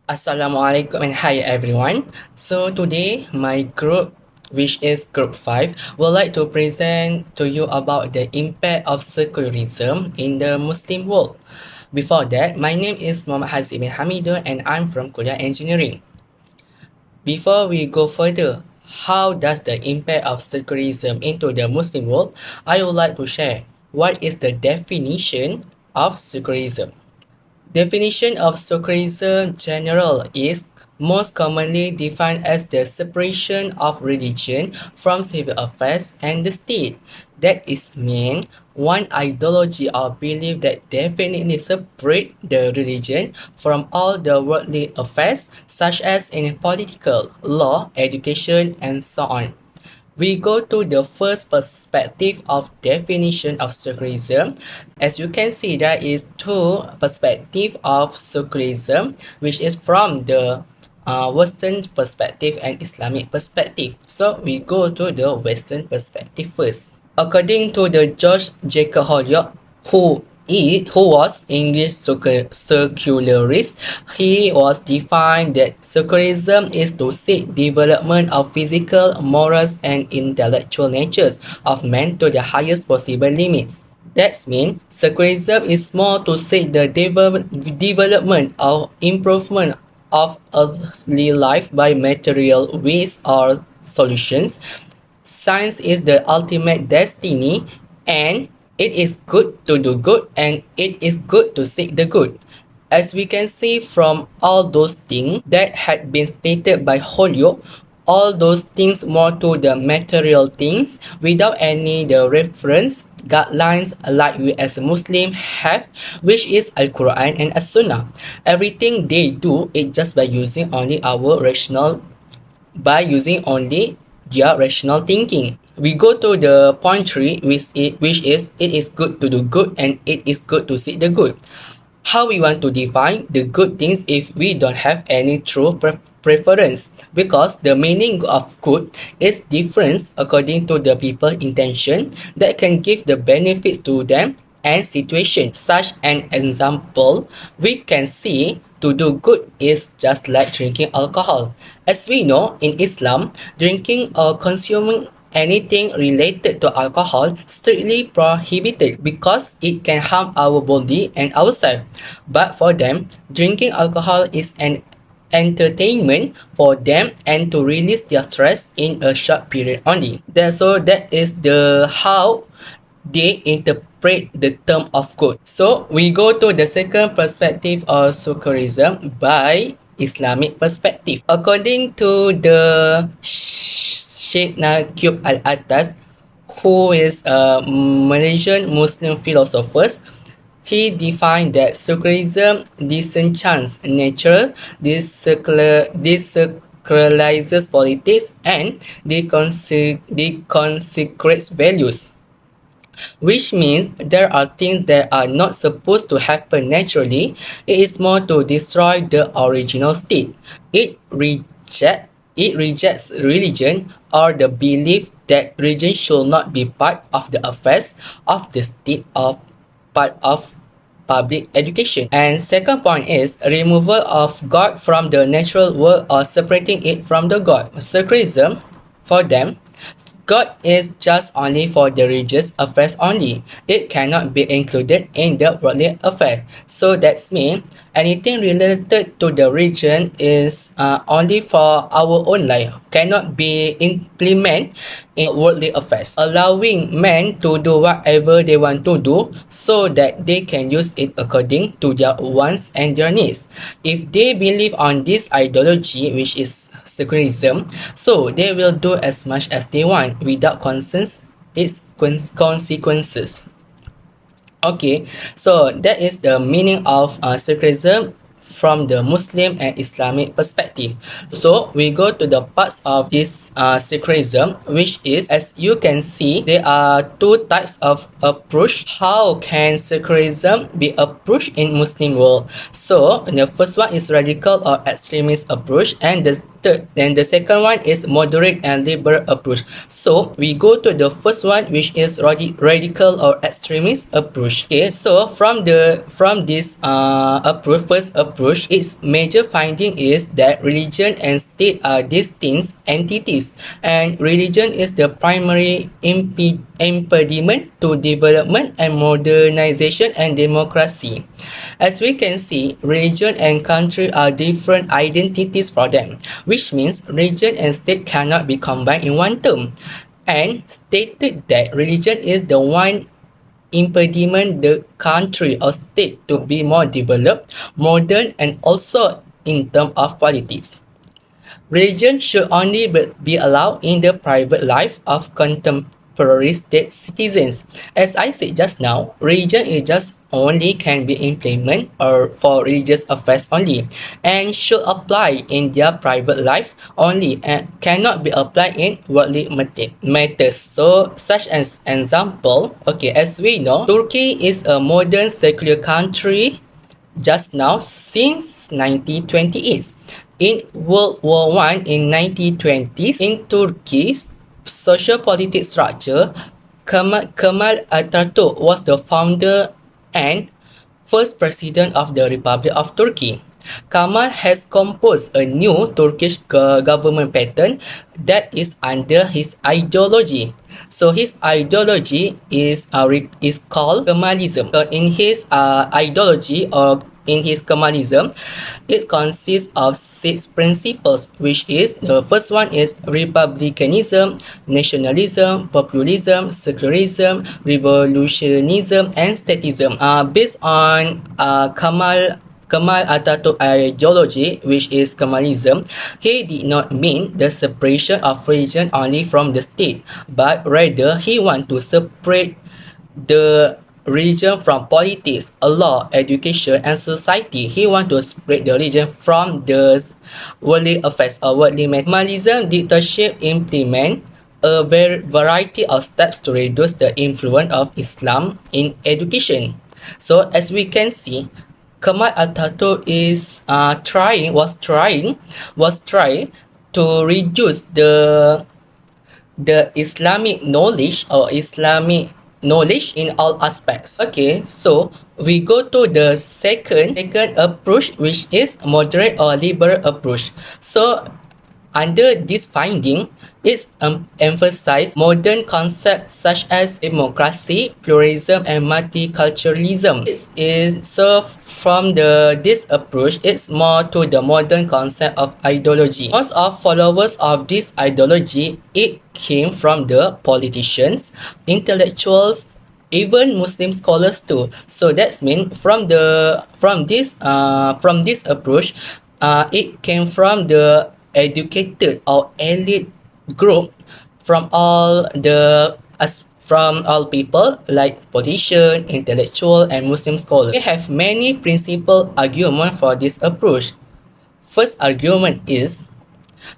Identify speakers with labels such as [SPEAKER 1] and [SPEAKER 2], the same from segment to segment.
[SPEAKER 1] Assalamualaikum and hi everyone. So today my group, which is group 5, would like to present to you about the impact of secularism in the Muslim world. Before that, my name is Muhammad Hazim bin Hamidun and I'm from Kuliah Engineering. Before we go further, how does the impact of secularism into the Muslim world? I would like to share what is the definition of secularism. Definition of secularism general is most commonly defined as the separation of religion from civil affairs and the state. That is mean one ideology or belief that definitely separate the religion from all the worldly affairs such as in political, law, education and so on. We go to the first perspective of definition of secularism. As you can see, there is two perspective of secularism, which is from the Western perspective and Islamic perspective. So we go to the Western perspective first. According to the George Jacob Holyoake, who was English secularist, he was defined that secularism is to seek development of physical, moral, and intellectual natures of man to the highest possible limits. That means secularism is more to seek the development or improvement of earthly life by material ways or solutions. Science is the ultimate destiny, and it is good to do good and it is good to seek the good. As we can see from all those things that had been stated by Holyoake, all those things more to the material things without any the reference guidelines like we as a Muslim have, which is Al-Quran and As-Sunnah. Everything they do it just by using only their rational thinking. We go to the point 3, which is it is good to do good and it is good to seek the good. How we want to define the good things if we don't have any true preference? Because the meaning of good is different according to the people intention that can give the benefits to them and situation. Such an example we can see to do good is just like drinking alcohol. As we know, in Islam, drinking or consuming anything related to alcohol strictly prohibited because it can harm our body and ourselves. But for them, drinking alcohol is an entertainment for them and to release their stress in a short period only. So that is the how they interpret the term of good. So we go to the second perspective of secularism by Islamic perspective. According to the Sheikh Naqib Al-Atas, who is a Malaysian Muslim philosopher, he defined that secularism disenchants nature, desacralizes politics, and deconsecrates values, which means there are things that are not supposed to happen naturally. It is more to destroy the original state. It rejects religion or the belief that religion should not be part of the affairs of the state or part of public education. And second point is removal of God from the natural world or separating it from the God. Secularism, for them, God is just only for the religious affairs only. It cannot be included in the worldly affairs. So that's mean anything related to the religion is only for our own life, cannot be implemented in worldly affairs, allowing men to do whatever they want to do so that they can use it according to their wants and their needs. If they believe on this ideology, which is secularism, so they will do as much as they want without concerns its consequences. Okay, so that is the meaning of secularism from the Muslim and Islamic perspective. So we go to the parts of this secularism, which is, as you can see, there are two types of approach. How can secularism be approached in Muslim world? So the first one is radical or extremist approach, and the the second one is moderate and liberal approach. So we go to the first one, which is radical or extremist approach. Okay, so from this approach, first approach, its major finding is that religion and state are distinct entities, and religion is the primary impediment to development and modernization and democracy. As we can see, religion and country are different identities for them, which means religion and state cannot be combined in one term, and stated that religion is the one impediment the country or state to be more developed, modern, and also in terms of politics. Religion should only be allowed in the private life of contemporary state citizens. As I said just now, religion is just only can be implemented or for religious affairs only, and should apply in their private life only and cannot be applied in worldly matters. So such as example, okay, as we know, Turkey is a modern secular country just now since 1928. In World War I in 1920s, in Turkey's social political structure, Kemal Atatürk was the founder and first president of the Republic of Turkey. Kemal has composed a new Turkish government pattern that is under his ideology. So his ideology is called Kemalism. In his ideology or in his Kemalism, it consists of 6 principles, which is the first one is republicanism, nationalism, populism, secularism, revolutionism, and statism. Based on Kemal Atatürk ideology, which is Kemalism, he did not mean the separation of religion only from the state, but rather he want to separate the religion from politics, law, education, and society. He want to separate the religion from the worldly affairs or worldly matters. Kemalism dictatorship implement a variety of steps to reduce the influence of Islam in education. So as we can see, Kemal Atatürk was trying to reduce the Islamic knowledge or Islamic knowledge in all aspects. Okay, so we go to the second approach, which is moderate or liberal approach. So under this finding, it emphasizes modern concepts such as democracy, pluralism, and multiculturalism. So from this approach, it's more to the modern concept of ideology. Most of followers of this ideology, it came from the politicians, intellectuals, even Muslim scholars too. So that's mean from this approach, it came from the educated or elite group from all people like politician, intellectual, and Muslim scholars. They have many principal arguments for this approach. First argument is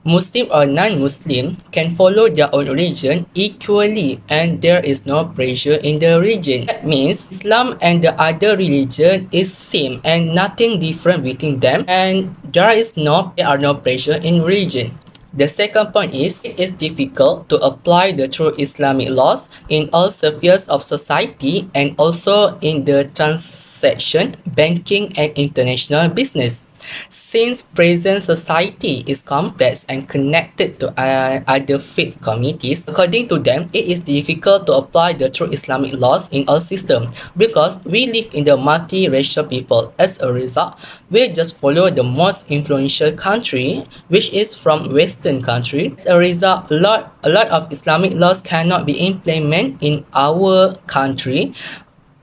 [SPEAKER 1] Muslim or non-Muslim can follow their own religion equally and there is no pressure in the religion. That means Islam and the other religion is same and nothing different between them, and there are no pressure in religion. The second point is it is difficult to apply the true Islamic laws in all spheres of society and also in the transaction, banking, and international business. Since present society is complex and connected to other faith communities, according to them, it is difficult to apply the true Islamic laws in all systems because we live in the multiracial people. As a result, we just follow the most influential country, which is from Western country. As a result, a lot of Islamic laws cannot be implemented in our country.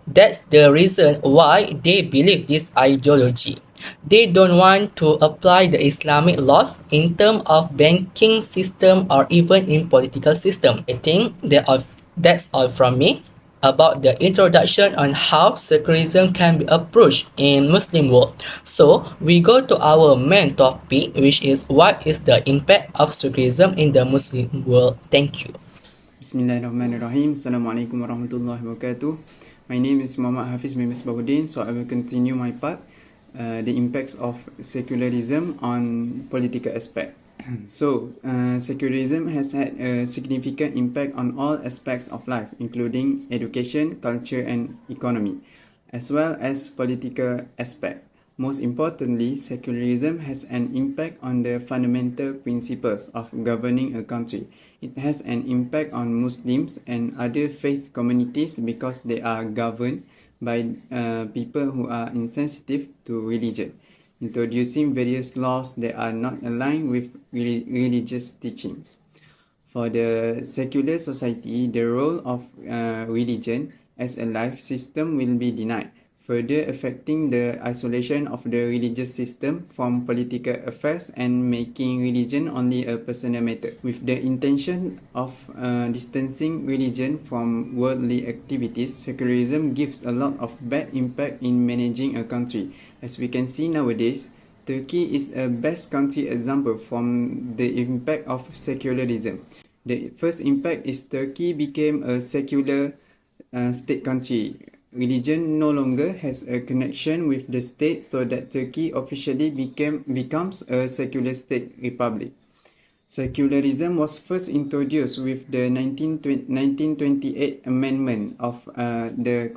[SPEAKER 1] That's the reason why they believe this ideology. They don't want to apply the Islamic laws in terms of banking system or even in political system. I think that's all from me about the introduction on how secularism can be approached in Muslim world. So we go to our main topic, which is what is the impact of secularism in the Muslim world. Thank you.
[SPEAKER 2] Bismillahirrahmanirrahim. Assalamualaikum warahmatullahi wabarakatuh. My name is Muhammad Hafiz bin Misbahuddin, so I will continue my part, the impacts of secularism on political aspect. Secularism has had a significant impact on all aspects of life, including education, culture, and economy, as well as political aspect. Most importantly, secularism has an impact on the fundamental principles of governing a country. It has an impact on Muslims and other faith communities because they are governed by people who are insensitive to religion, introducing various laws that are not aligned with religious teachings. For the secular society, the role of religion as a life system will be denied, further affecting the isolation of the religious system from political affairs and making religion only a personal matter. With the intention of distancing religion from worldly activities, secularism gives a lot of bad impact in managing a country. As we can see nowadays, Turkey is a best country example from the impact of secularism. The first impact is Turkey became a secular state country. Religion no longer has a connection with the state, so that Turkey officially becomes a secular state republic. Secularism was first introduced with the 1928 amendment of the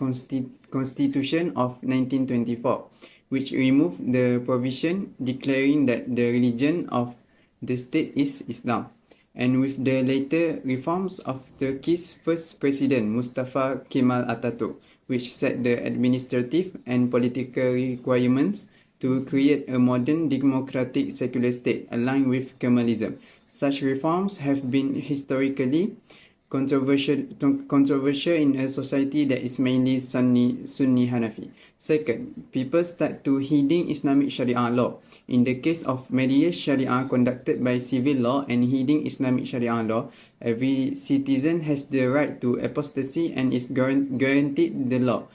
[SPEAKER 2] Constitution of 1924, which removed the provision declaring that the religion of the state is Islam. And with the later reforms of Turkey's first president, Mustafa Kemal Atatürk, which set the administrative and political requirements to create a modern democratic secular state aligned with Kemalism. Such reforms have been historically controversial in a society that is mainly Sunni Hanafi. Second, people start to heeding Islamic Sharia law. In the case of marriage Sharia conducted by civil law and heeding Islamic Sharia law, every citizen has the right to apostasy and is guaranteed the law.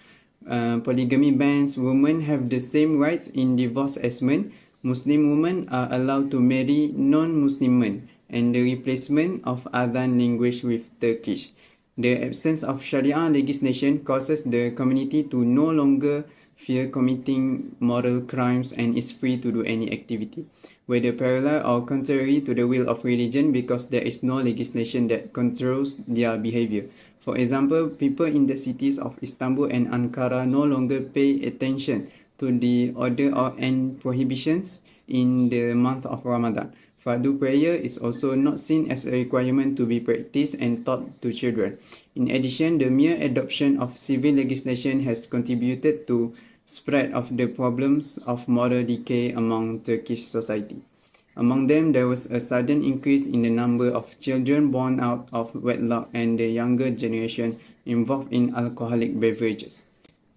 [SPEAKER 2] Polygamy bans, women have the same rights in divorce as men. Muslim women are allowed to marry non-Muslim men, and the replacement of Adhan language with Turkish. The absence of Sharia legislation causes the community to no longer fear committing moral crimes and is free to do any activity, whether parallel or contrary to the will of religion, because there is no legislation that controls their behavior. For example, people in the cities of Istanbul and Ankara no longer pay attention to the order and prohibitions in the month of Ramadan. Fardu prayer is also not seen as a requirement to be practiced and taught to children. In addition, the mere adoption of civil legislation has contributed to spread of the problems of moral decay among Turkish society. Among them, there was a sudden increase in the number of children born out of wedlock and the younger generation involved in alcoholic beverages.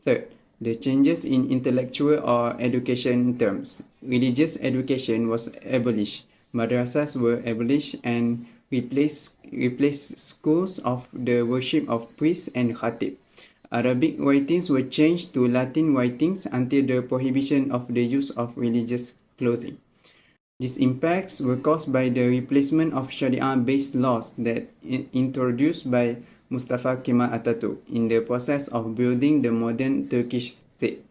[SPEAKER 2] Third, the changes in intellectual or education terms. Religious education was abolished. Madrasas were abolished and replaced schools of the worship of priests and khatib. Arabic writings were changed to Latin writings until the prohibition of the use of religious clothing. These impacts were caused by the replacement of Sharia-based laws that introduced by Mustafa Kemal Atatürk in the process of building the modern Turkish state.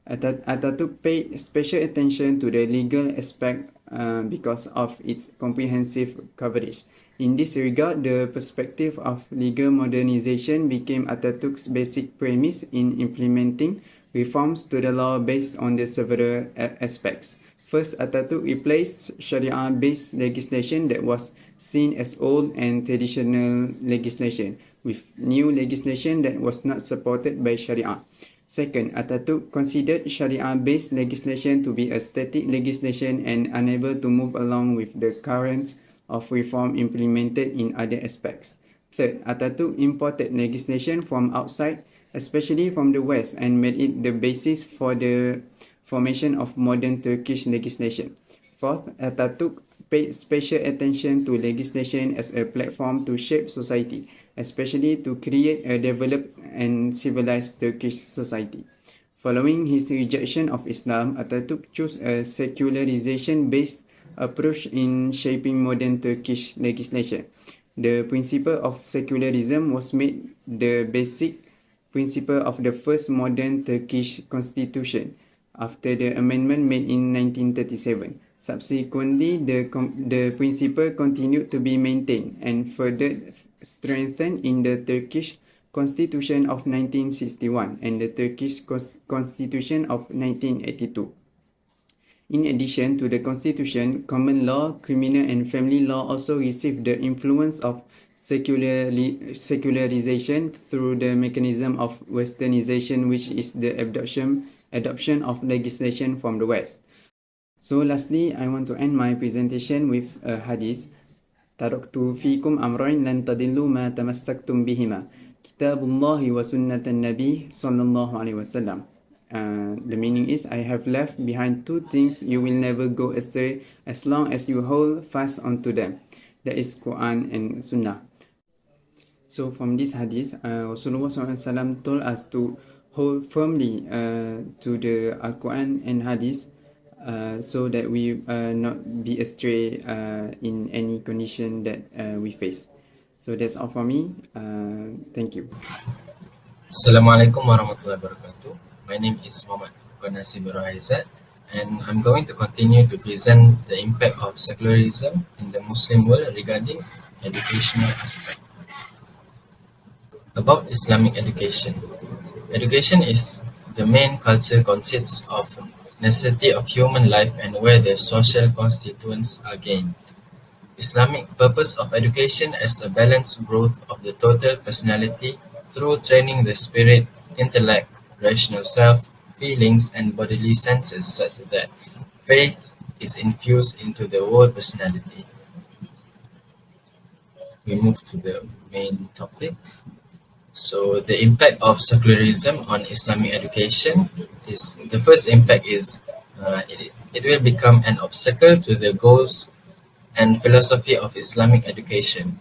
[SPEAKER 2] Atatürk paid special attention to the legal aspect because of its comprehensive coverage. In this regard, the perspective of legal modernization became Atatürk's basic premise in implementing reforms to the law based on the several aspects. First, Atatürk replaced Sharia-based legislation that was seen as old and traditional legislation with new legislation that was not supported by Sharia. Second, Atatürk considered Sharia-based legislation to be a static legislation and unable to move along with the currents of reform implemented in other aspects. Third, Atatürk imported legislation from outside, especially from the West, and made it the basis for the formation of modern Turkish legislation. Fourth, Atatürk paid special attention to legislation as a platform to shape society, especially to create a developed and civilized Turkish society. Following his rejection of Islam, Atatürk chose a secularization-based approach in shaping modern Turkish legislation. The principle of secularism was made the basic principle of the first modern Turkish constitution after the amendment made in 1937. Subsequently, the principle continued to be maintained and further strengthened in the Turkish Constitution of 1961 and the Turkish Constitution of 1982. In addition to the Constitution, common law, criminal and family law also received the influence of secularization through the mechanism of westernization, which is the adoption of legislation from the West. So lastly, I want to end my presentation with a hadith. Taraktu fikum amrain lan tadillu ma tamassaktum bihima. Kitabullahi wa sunnatan nabi sallallahu alaihi wasallam. The meaning is, I have left behind two things you will never go astray as long as you hold fast onto them. That is Quran and Sunnah. So from this hadith, Rasulullah SAW told us to hold firmly to the Al-Quran and hadith so that we not be astray in any condition that we face. So that's all for me. Thank you.
[SPEAKER 3] Assalamualaikum warahmatullahi wabarakatuh. My name is Muhammad Furqan Nasib Aizat, and I'm going to continue to present the impact of secularism in the Muslim world regarding educational aspect. About Islamic education. Education is the main culture consists of necessity of human life and where the social constituents are gained. Islamic purpose of education as a balanced growth of the total personality through training the spirit, intellect, rational self, feelings and bodily senses such that faith is infused into the whole personality. We move to the main topic. So the impact of secularism on Islamic education is, the first impact is it will become an obstacle to the goals and philosophy of Islamic education.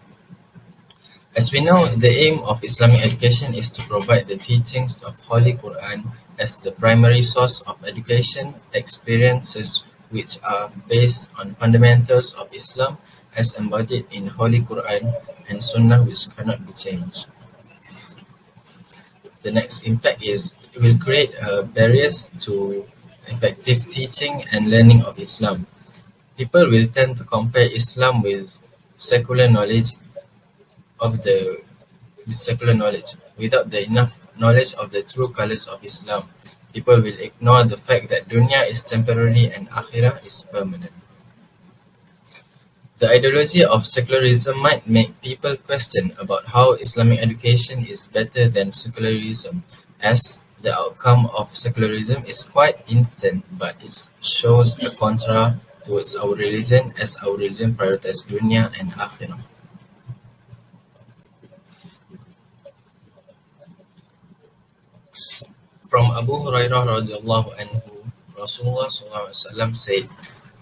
[SPEAKER 3] As we know, the aim of Islamic education is to provide the teachings of Holy Quran as the primary source of education experiences which are based on fundamentals of Islam as embodied in Holy Quran and Sunnah which cannot be changed. The next impact is it will create barriers to effective teaching and learning of Islam. People will tend to compare Islam with secular knowledge without the enough knowledge of the true colors of Islam. People will ignore the fact that dunya is temporary and akhirah is permanent. The ideology of secularism might make people question about how Islamic education is better than secularism, as the outcome of secularism is quite instant, but it shows a contra towards our religion, as our religion prioritizes dunya and akhirah. From Abu Hurairah radiallahu anhu, Rasulullah SAW said,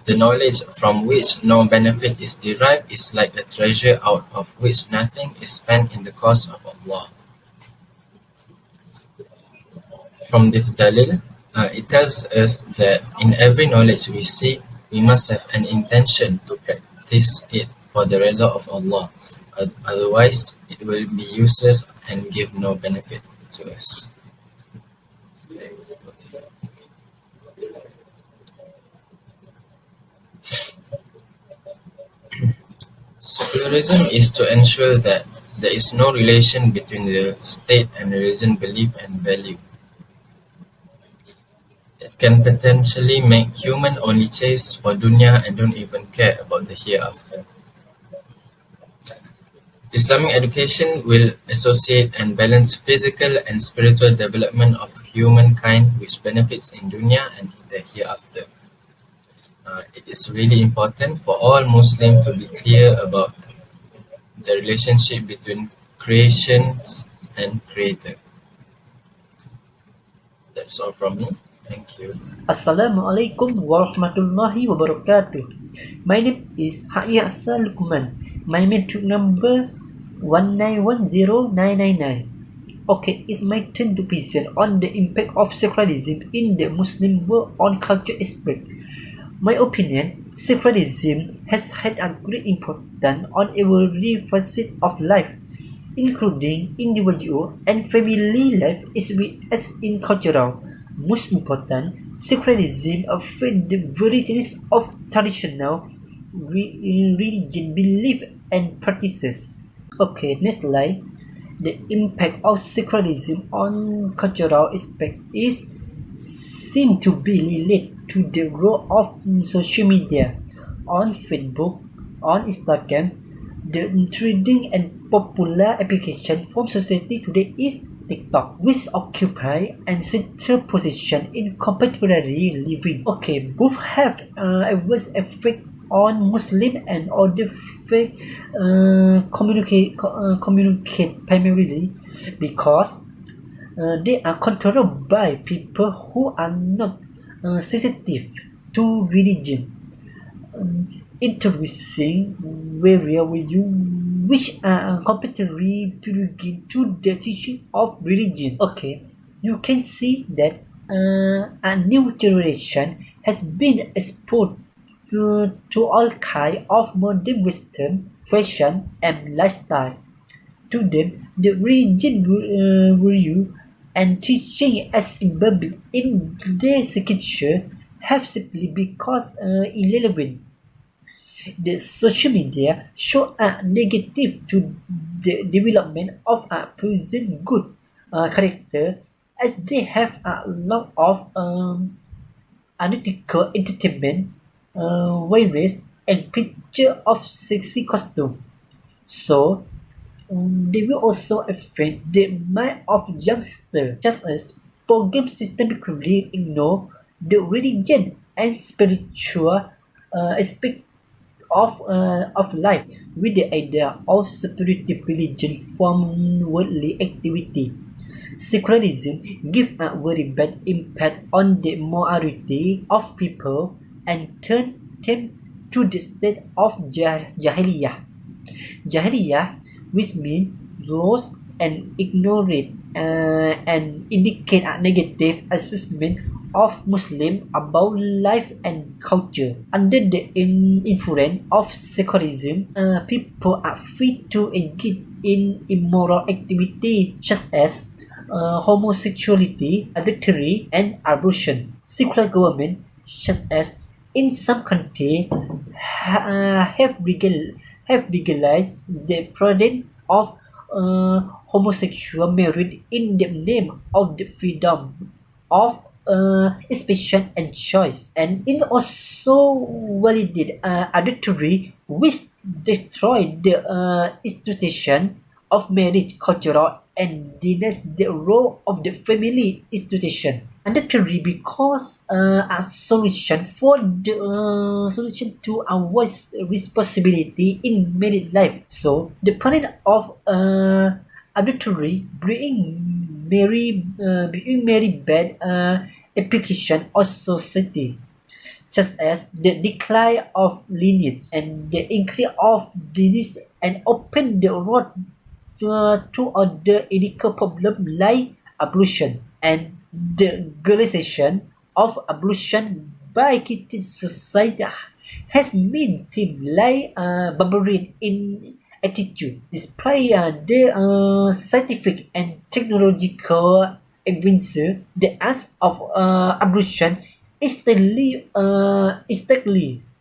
[SPEAKER 3] "The knowledge from which no benefit is derived is like a treasure out of which nothing is spent in the cause of Allah." From this dalil, it tells us that in every knowledge we seek, we must have an intention to practice it for the redha of Allah. Otherwise, it will be useless and give no benefit to us. Secularism is to ensure that there is no relation between the state and religion belief and value. It can potentially make human only chase for dunya and don't even care about the hereafter. Islamic education will associate and balance physical and spiritual development of humankind which benefits in dunya and in the hereafter. It is really important for all Muslims to be clear about the relationship between creations and creator. That's all from me. Thank you.
[SPEAKER 4] Assalamualaikum warahmatullahi wabarakatuh. My name is Haya Lukman. My metric number 1910999. Okay, it's my turn to present on the impact of secularism in the Muslim world on culture aspect. My opinion, secularism has had a great importance on every facet of life, including individual and family life as well as in cultural. Most important, Secularism affects the varieties of traditional religion belief and practices. Okay, next slide. The impact of secularism on cultural aspect is seem to be related to the role of social media. On Facebook, on Instagram, the trending and popular application from society today is TikTok, which occupy a central position in contemporary living. Okay, both have adverse effect on Muslim and other faith communicate primarily because they are controlled by people who are not sensitive to religion, introducing various which are completely belonging to the teaching of religion. Okay, you can see that a new generation has been exposed to all kinds of modern Western fashion and lifestyle. To them, the religion value and teaching as embedded in their culture have simply because irrelevant. The social media show a negative to the development of a person's good character as they have a lot of unethical entertainment, virus, and picture of sexy costume. So they will also affect the mind of youngsters, just as programs systematically ignore the religion and spiritual aspect of life, with the idea of separating religion from worldly activity. Secularism gives a very bad impact on the morality of people and turns them to the state of Jahiliyah. Jahiliyah, which means lost and ignorant, and indicate a negative assessment of Muslims about life and culture. Under the influence of secularism, people are free to engage in immoral activity such as homosexuality, adultery, and abortion. Secular government, such as in some countries, have legalized the practice of homosexual marriage in the name of the freedom of expression and choice, and it also validated adultery, which destroyed the institution of marriage cultural and denies the role of the family institution. Adultery because a solution to avoid responsibility in married life. So the point of adultery being very bad application of society, such as the decline of lineage and the increase of disease, and open the road to other ethical problems like abortion and the legalization of abortion by Christian society has made him like barbarian in attitude. Despite the scientific and technological advances, the act of abortion is strictly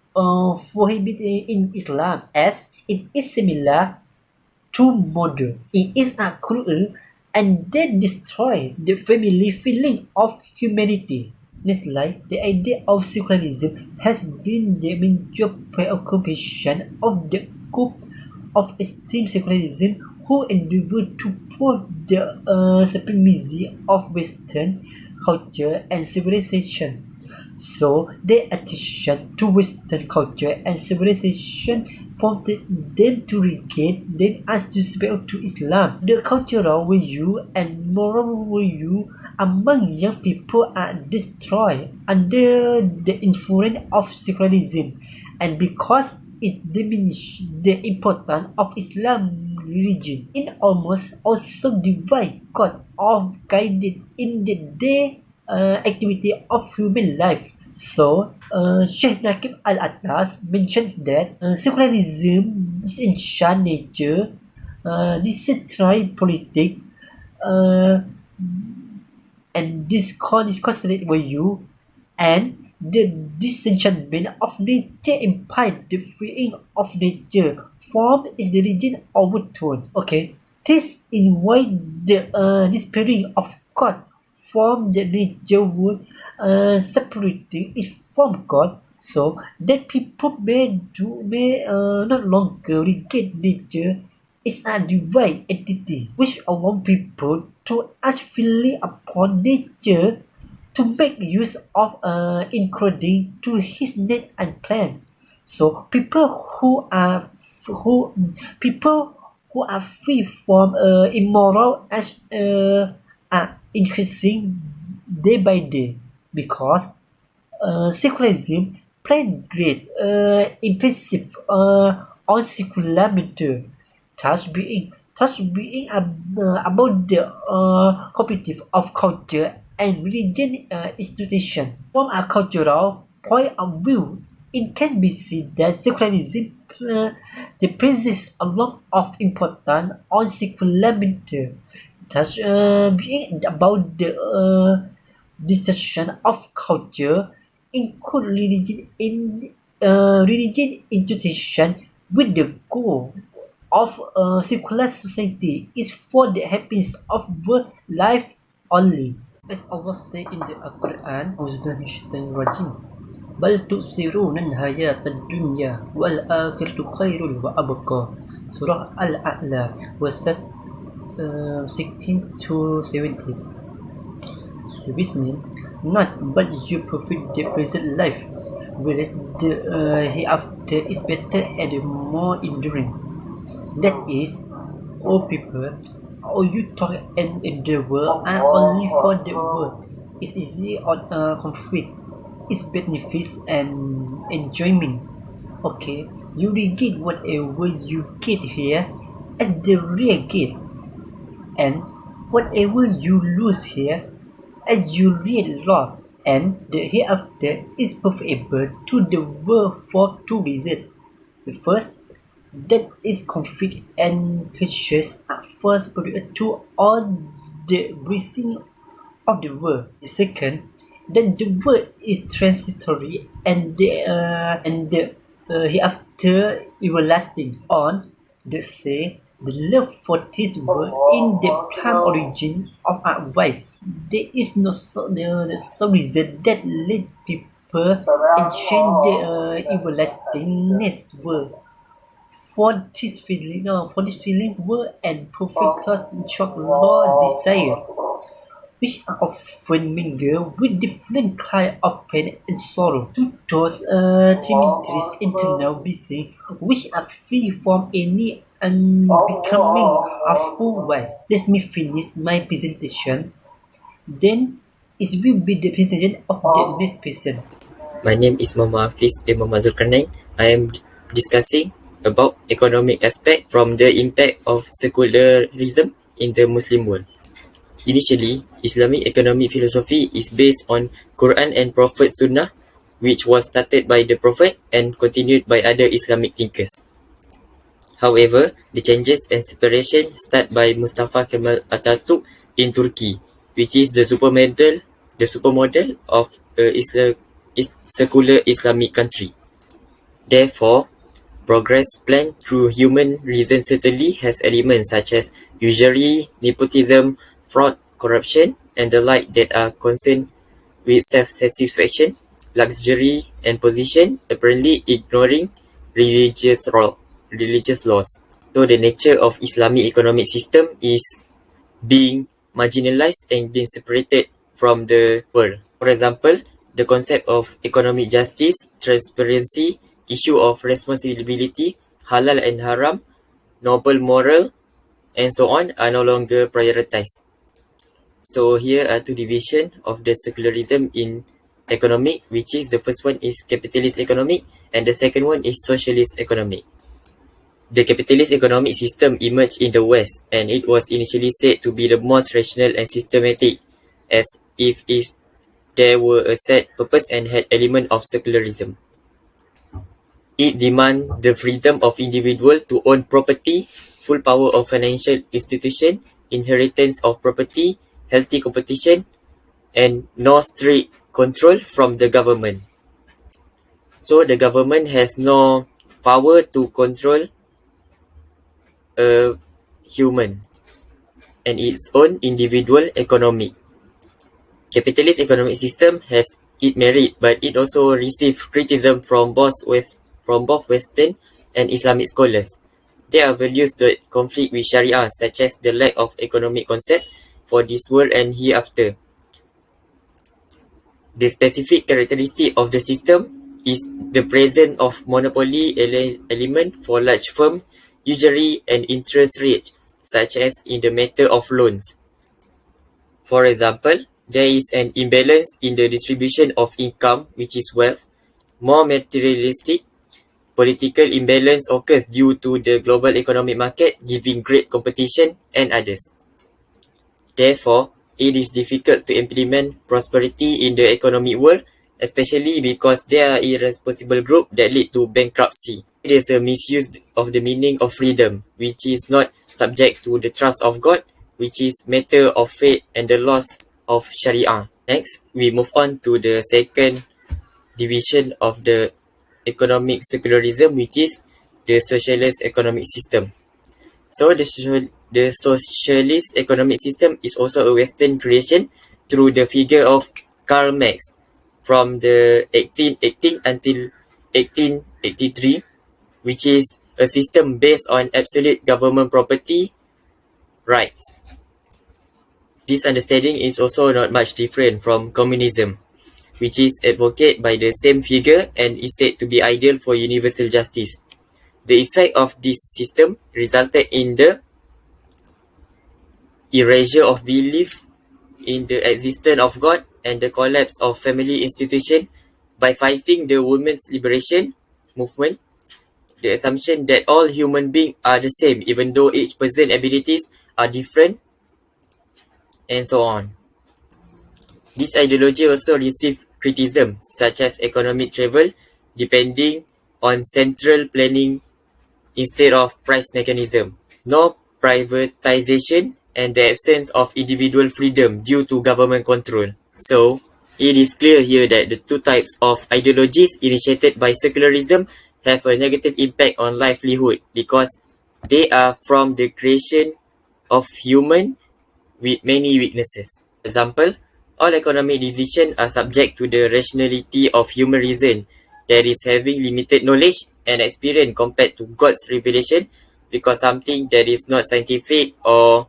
[SPEAKER 4] prohibited in Islam, as it is similar to murder. It is a cruel and then destroy the family feeling of humanity. Next slide. The idea of secularism has been the major preoccupation of the group of extreme secularism who endeavor to prove the supremacy of Western culture and civilization. So their attention to Western culture and civilization prompted them to regard them as superior to Islam. The cultural value and moral value among young people are destroyed under the influence of secularism, and because it diminishes the importance of Islam religion. It almost also divides God of guided in the day activity of human life. So, Sheikh Nakib Al-Attas mentioned that secularism, essential nature, decentralized politics, uh, and this considered value and the disenchantment of nature implies the freeing of nature from its religion overtone. Okay, this invite the despairing of God from the nature world, separating it from God, so that people may not longer regard nature is a divine entity, which allows people to act freely upon nature to make use of including to his net and plan. So who people who are free from immoral acts are increasing day by day because secularism played great impressive on secular matter, thus being about the competitive of culture and religion institution. From a cultural point of view, it can be seen that secularism places a lot of importance on secular matter, thus being about the discussion of culture include religion institution with the goal of a secular society is for the happiness of world life only. As Allah said in the Quran, Auzubillahi بل تؤثرون الحياة الدنيا والآخرة خير وأبقى. Surah Al-A'la verses 16 to 17. Which means not but you profit the present life, whereas the hereafter is better and more enduring. That is, all people, all you talk and endeavor are only for the world. It's easy on conflict, its benefits and enjoyment. Okay, you will get whatever you get here as the real gift, and whatever you lose here as you real loss, and the hereafter is preferable to the world for two reasons. The first, that is conflict and precious are first superior to all the blessing of the world. The second, that the world is transitory and the hereafter everlasting. On the say, the love for this world in the prime origin of our vice. There is no reason that let people enchant the everlastingness world for this feeling were and perfect class shock law desire, which are often mingled with different kind of pain and sorrow. To those tremendous internal beings which are free from any unbecoming harmful vice. Let me finish my presentation. Then it will be the presentation of the next person.
[SPEAKER 5] My name is Muhammad Hafiz bin Muhammad Zulkarnain. I am discussing about economic aspect from the impact of secularism in the Muslim world. Initially, Islamic economic philosophy is based on Quran and Prophet Sunnah, which was started by the Prophet and continued by other Islamic thinkers. However, the changes and separation start by Mustafa Kemal Atatürk in Turkey, which is the supermodel of a secular Islamic country. Therefore, progress planned through human reason certainly has elements such as usury, nepotism, fraud, corruption, and the like that are concerned with self-satisfaction, luxury, and position, apparently ignoring religious laws. So the nature of Islamic economic system is being marginalized and being separated from the world. For example, the concept of economic justice, transparency, issue of responsibility, halal and haram, noble moral, and so on are no longer prioritized. So here are two divisions of the secularism in economic, which is the first one is capitalist economic and the second one is socialist economic. The capitalist economic system emerged in the West, and it was initially said to be the most rational and systematic, as if there were a set purpose and had element of secularism. It demanded the freedom of individual to own property, full power of financial institution, inheritance of property, healthy competition, and no strict control from the government. So the government has no power to control a human and its own individual economy. Capitalist economic system has its merit, but it also receives criticism from both Western and Islamic scholars. There are values that conflict with Sharia, such as the lack of economic concept for this world and hereafter. The specific characteristic of the system is the presence of monopoly element for large firms, usury and interest rates, such as in the matter of loans. For example, there is an imbalance in the distribution of income, which is wealth. More materialistic political imbalance occurs due to the global economic market giving great competition and others. Therefore, it is difficult to implement prosperity in the economic world, especially because there are irresponsible groups that lead to bankruptcy. It is a misuse of the meaning of freedom, which is not subject to the trust of God, which is matter of faith and the laws of Sharia. Next, we move on to the second division of the economic secularism, which is the socialist economic system. So the socialist economic system is also a Western creation through the figure of Karl Marx from the 1818 until 1883, which is a system based on absolute government property rights. This understanding is also not much different from communism, which is advocated by the same figure and is said to be ideal for universal justice. The effect of this system resulted in the erasure of belief in the existence of God and the collapse of family institution by fighting the women's liberation movement, the assumption that all human beings are the same even though each person's abilities are different, and so on. This ideology also received criticism, such as economic travel depending on central planning instead of price mechanism, no privatization, and the absence of individual freedom due to government control. So, it is clear here that the two types of ideologies initiated by secularism have a negative impact on livelihood because they are from the creation of human with many weaknesses. For example, all economic decisions are subject to the rationality of human reason that is having limited knowledge and experience compared to God's revelation, because something that is not scientific or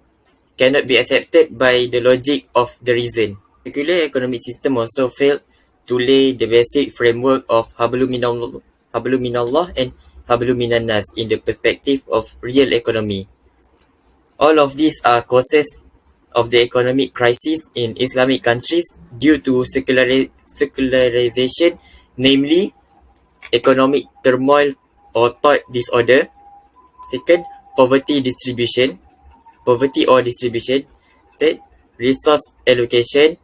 [SPEAKER 5] cannot be accepted by the logic of the reason. Secular economic system also failed to lay the basic framework of Hablu Minallah and Hablu Minannas in the perspective of real economy. All of these are causes of the economic crisis in Islamic countries due to secularization, namely economic turmoil or thought disorder. Second, poverty or distribution. Third, resource allocation.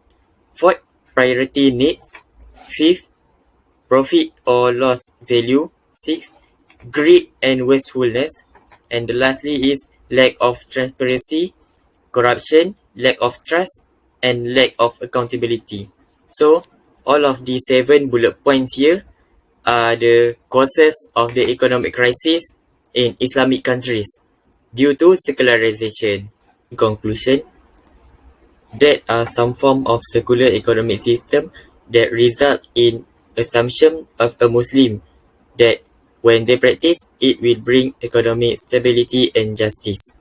[SPEAKER 5] Fourth, priority needs. Fifth, profit or loss value. Sixth, greed and wastefulness. And lastly is lack of transparency, corruption, lack of trust, and lack of accountability. So, all of these 7 bullet points here are the causes of the economic crisis in Islamic countries due to secularization. In conclusion, there are some form of secular economic system that result in assumption of a Muslim that when they practice, it will bring economic stability and justice.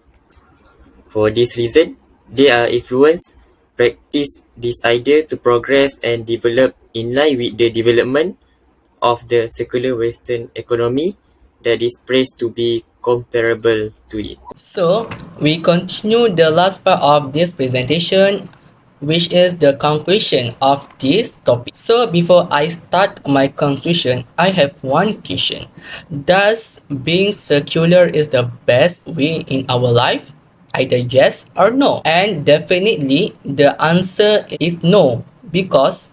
[SPEAKER 5] For this reason, they are influenced practice this idea to progress and develop in line with the development of the secular Western economy that is praised to be comparable to it.
[SPEAKER 1] So, we continue the last part of this presentation, which is the conclusion of this topic. So, before I start my conclusion, I have one question. Does being secular is the best way in our life? Either yes or no. And definitely the answer is no, because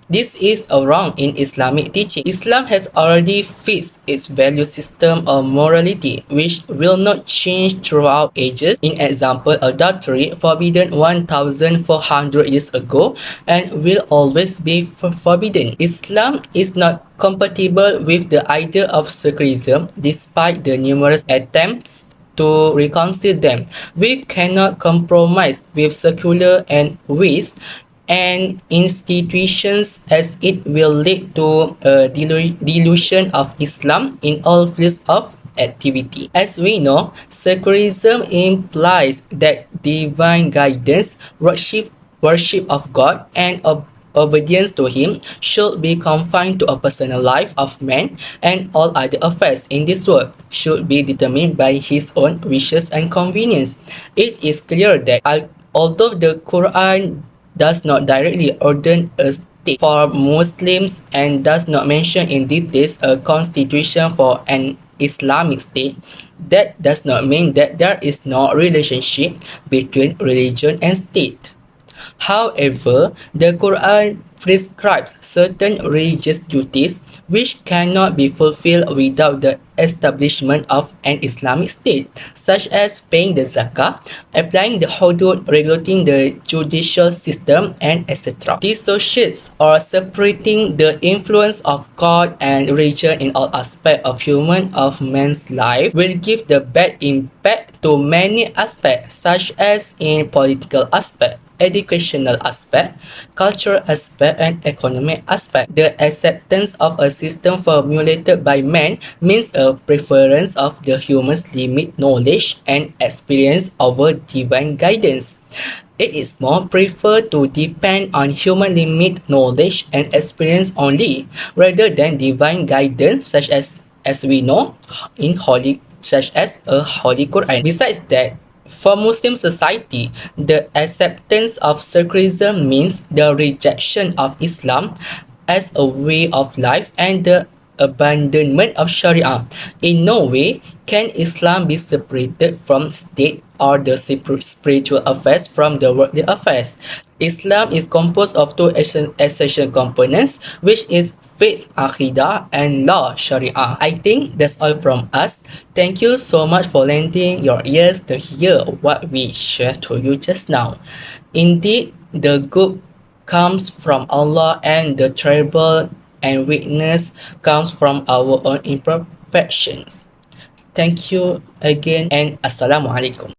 [SPEAKER 1] This is wrong in Islamic teaching. Islam has already fixed its value system of morality, which will not change throughout ages. In example, adultery forbidden 1400 years ago and will always be forbidden. Islam is not compatible with the idea of secularism despite the numerous attempts to reconcile them. We cannot compromise with secular and ways and institutions as it will lead to a dilution of Islam in all fields of activity. As we know, secularism implies that divine guidance, worship of God, and obedience to Him should be confined to a personal life of man, and all other affairs in this world should be determined by his own wishes and convenience. It is clear that although the Quran does not directly ordain a state for Muslims and does not mention in details a constitution for an Islamic state, that does not mean that there is no relationship between religion and state. However, the Quran prescribes certain religious duties which cannot be fulfilled without the establishment of an Islamic state, such as paying the zakah, applying the hudud, regulating the judicial system, and etc. Dissociates or separating the influence of God and religion in all aspects of man's life will give the bad impact to many aspects, such as in political aspect, educational aspect, cultural aspect, and economic aspect. The acceptance of a system formulated by man means a preference of the human's limit knowledge and experience over divine guidance. It is more preferred to depend on human limit knowledge and experience only, rather than divine guidance such as we know in holy such as a holy Quran. Besides that, for Muslim society, the acceptance of secularism means the rejection of Islam as a way of life and the abandonment of Sharia. In no way can Islam be separated from state or the spiritual affairs from the worldly affairs. Islam is composed of two essential components, which is faith, aqidah, and law, sharia. I think that's all from us. Thank you so much for lending your ears to hear what we shared to you just now. Indeed, the good comes from Allah and the terrible and weakness comes from our own imperfections. Thank you again and Assalamualaikum.